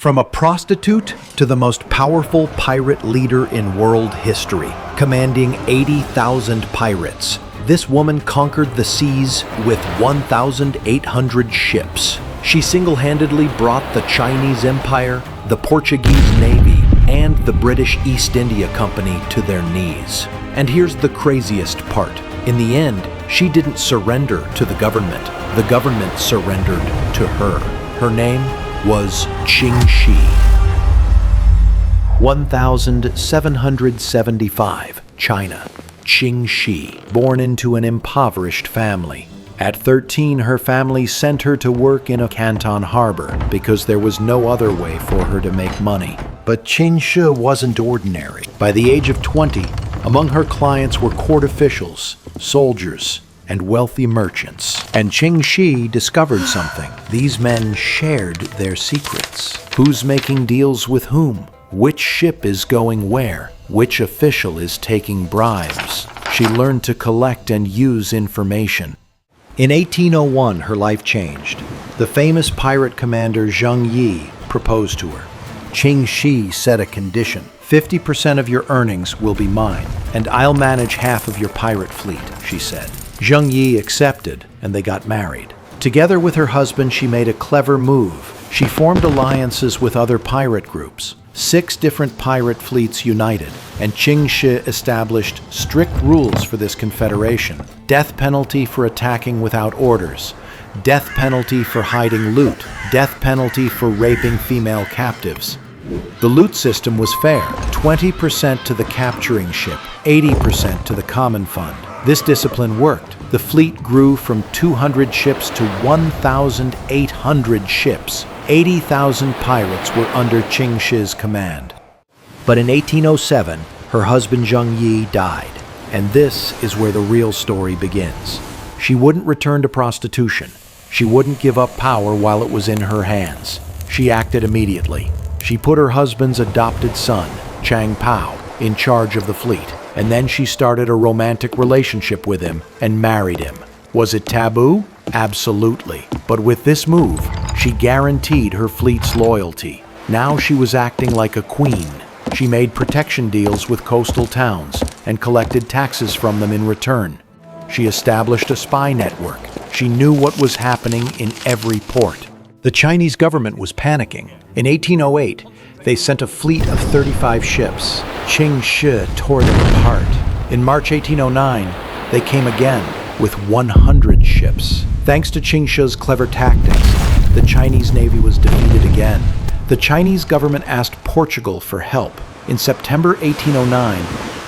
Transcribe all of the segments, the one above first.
From a prostitute to the most powerful pirate leader in world history, commanding 80,000 pirates, this woman conquered the seas with 1,800 ships. She single-handedly brought the Chinese Empire, the Portuguese Navy, and the British East India Company to their knees. And here's the craziest part. In the end, she didn't surrender to the government. The government surrendered to her. Her name was Ching Shih. 1775, China. Ching Shih, born into an impoverished family. At 13, her family sent her to work in a Canton harbor because there was no other way for her to make money. But Ching Shih wasn't ordinary. By the age of 20, among her clients were court officials, soldiers, and wealthy merchants. And Ching Shih discovered something. These men shared their secrets. Who's making deals with whom? Which ship is going where? Which official is taking bribes? She learned to collect and use information. In 1801, her life changed. The famous pirate commander Zheng Yi proposed to her. Ching Shih set a condition. 50% of your earnings will be mine, and I'll manage half of your pirate fleet, she said. Zheng Yi accepted, and they got married. Together with her husband, she made a clever move. She formed alliances with other pirate groups. 6 different pirate fleets united, and Ching Shih established strict rules for this confederation. Death penalty for attacking without orders. Death penalty for hiding loot. Death penalty for raping female captives. The loot system was fair. 20% to the capturing ship, 80% to the common fund. This discipline worked. The fleet grew from 200 ships to 1,800 ships. 80,000 pirates were under Ching Shih's command. But in 1807, her husband Zheng Yi died. And this is where the real story begins. She wouldn't return to prostitution. She wouldn't give up power while it was in her hands. She acted immediately. She put her husband's adopted son, Chang Pao, in charge of the fleet. And then she started a romantic relationship with him and married him. Was it taboo? Absolutely. But with this move, she guaranteed her fleet's loyalty. Now she was acting like a queen. She made protection deals with coastal towns and collected taxes from them in return. She established a spy network. She knew what was happening in every port. The Chinese government was panicking. In 1808, they sent a fleet of 35 ships. Ching Shih tore them apart. In March 1809, they came again with 100 ships. Thanks to Ching Shih's clever tactics, the Chinese Navy was defeated again. The Chinese government asked Portugal for help. In September 1809,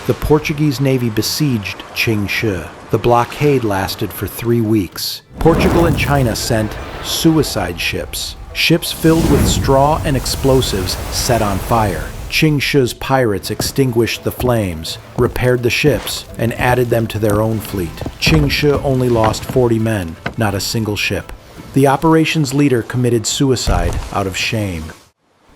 the Portuguese Navy besieged Ching Shih. The blockade lasted for 3 weeks. Portugal and China sent suicide ships. Ships filled with straw and explosives set on fire. Ching Shih's pirates extinguished the flames, repaired the ships, and added them to their own fleet. Ching Shih only lost 40 men, not a single ship. The operation's leader committed suicide out of shame.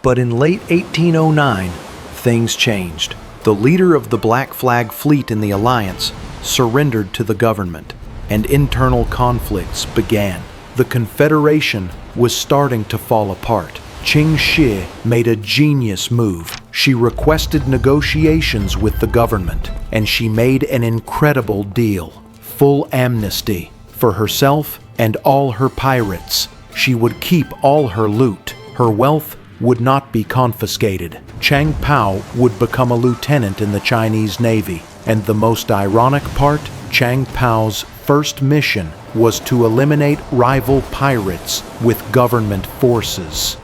But in late 1809, things changed. The leader of the Black Flag Fleet in the Alliance surrendered to the government, and internal conflicts began. The Confederation was starting to fall apart. Ching Shih made a genius move. She requested negotiations with the government, and she made an incredible deal. Full amnesty for herself and all her pirates. She would keep all her loot. Her wealth would not be confiscated. Chang Pao would become a lieutenant in the Chinese Navy. And the most ironic part, Chang Pao's first mission was to eliminate rival pirates with government forces.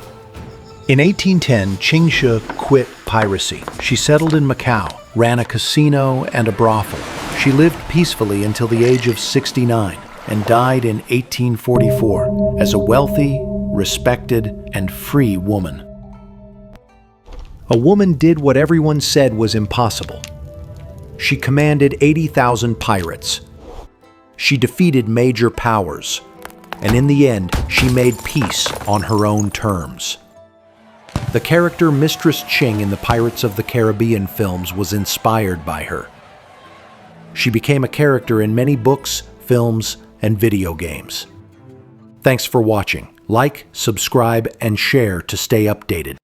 In 1810, Ching Shih quit piracy. She settled in Macau, ran a casino and a brothel. She lived peacefully until the age of 69 and died in 1844 as a wealthy, respected, and free woman. A woman did what everyone said was impossible. She commanded 80,000 pirates. She defeated major powers, and in the end, she made peace on her own terms. The character Mistress Ching in the Pirates of the Caribbean films was inspired by her. She became a character in many books, films, and video games. Thanks for watching. Like, subscribe, and share to stay updated.